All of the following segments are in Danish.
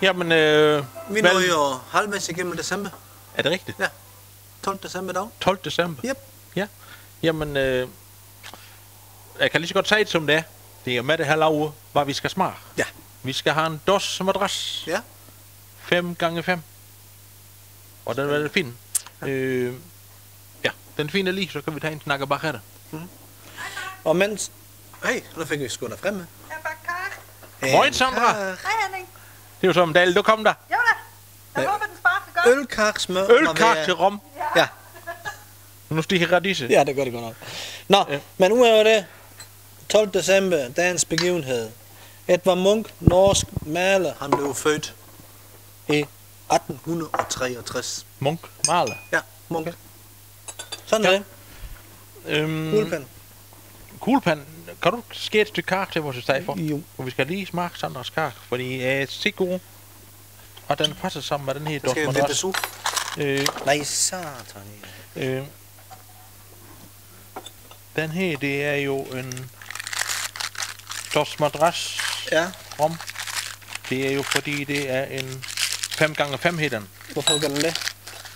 Jamen, Vi når jo halvvejs igennem december. er det rigtigt? Ja. 12. december dag. 12. december? Yep. Ja. Jamen, jeg kan lige så godt sige det som det er. Det er jo med det her lav, hvad vi skal smage. Ja. Vi skal have en dos madras. Ja. 5x5. Og den er veldig fin. Ja, den fine lige, så kan vi tage en snakke bag efter. Og mens... Hey, nu fik vi sgu da fremme. Jeg bakker kage. Moin, Sandra. Hej Henning. Det er jo som Dahl, du kom der. Jo da. Jeg håber, den sparker godt. Ølkage, smør... Ølkage til rom. Ja. Nu stiger radise. Ja, det gør det godt nok. Nå, Ja. men udover det, 12. december, dagens begivenhed. Edvard Munch, norsk maler, han blev født i 1863. Munk, maler. Ja, Munch. Sådan Ja. er det. Kuglepen. Kuglepan, kan du skære et stykke kage til vores steg for? Jo. For vi skal lige smage Sandras kage, fordi jeg er sikker, og den passer sammen med den her Det skal dos jeg madras. lidt Nej, satan. Den her, det er jo en dos madras Ja, rom. Det er jo fordi, det er en 5x5 her den. hvorfor gør den det?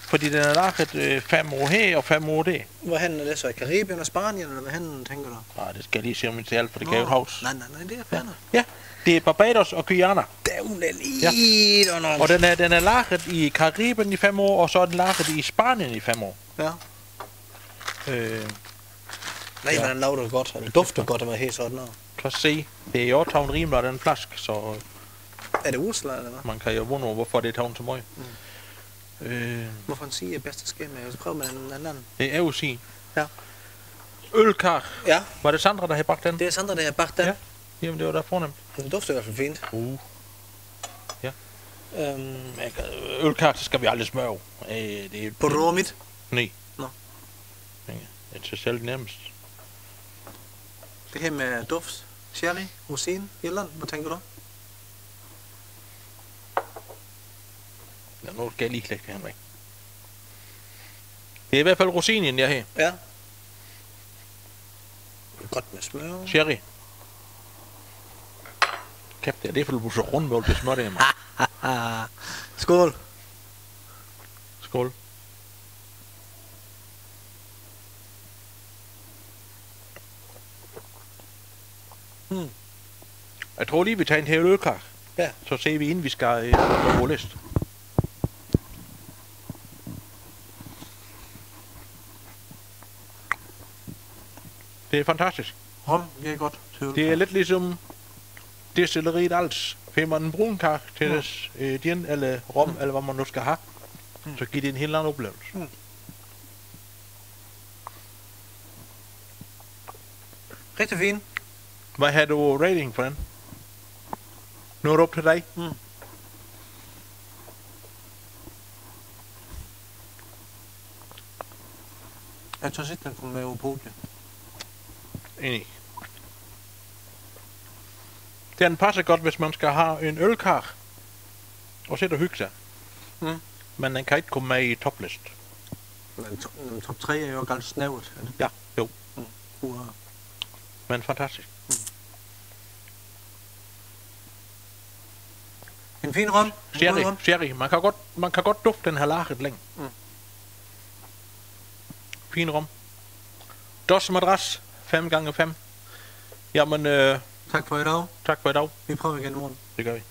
Fordi den er laget 5 år her og 5 år der. Hvorhen er det så? I Karibien og Spanien, eller hvorhen tænker du? Nej, det skal jeg lige se om vi til alt, for det kan jo havs. Nej, det er færdigt. Ja, det er Barbados og Guyana. Dævn, det er lige under. Og den er laget i Karibien i 5 år, og så er den laget i Spanien i 5 år. Ja. Nej, Ja. men den laver det godt. Det dufter godt at være helt sådan noget. Kan se, det er jo taget rimelig af den flaske, så Er det usler, eller hvad? man kan jo wundre, hvorfor det er taget så meget. Hvorfor han siger, at bedste sker med? Jeg skal prøve med den anden. Det er jo sin. Ja. Ølkar. Ja, Var det Sandra, der havde bagt den? det er Sandra, der har bagt den. Ja. Jamen, det var da fornemt. Den dufter i hvert fald fint. Ølkar, så skal vi aldrig smøre. Det er På råmit. Nej. Nå. Det er til selv nærmest. Det her med duft, sherry, rosin, Irland. Hvad tænker du? Ja, nu skal jeg lige klække det her væk. Det er i hvert fald rosinien, jeg har. Ja. Godt med smør. Sherry. Kæft, det er for du så rundt med det smør det, man. Skål. Skål. Jeg tror lige, vi tager en her ølkar. Ja. Så ser vi, inden vi skal på list. Det er fantastisk. Rom, det er godt. Det er lidt ligesom destilleriet Als. Får man en brun kage til deres gin eller rom, eller hvad man nu skal have, så giver det en helt anden oplevelse. Rigtig fint. Hvad har du rating for den? Nu er det op til dig. Jeg tror ikke, den kommer med over podiet. Enig. Den passer godt, hvis man skal have en ølkar og sætte og hygge sig. Men den kan ikke komme med i toplist. Men top 3 er jo ganske snævert. Er det? Ja, jo. Uh, Men fantastisk. En fin rom. En god Sherry, rom. sherry. Man kan godt dufte den her laget længe. Fin rom. Dos madras. 5x5. Jamen, Tak for i dag. tak for i dag. Vi prøver igen morgen. Det gør vi.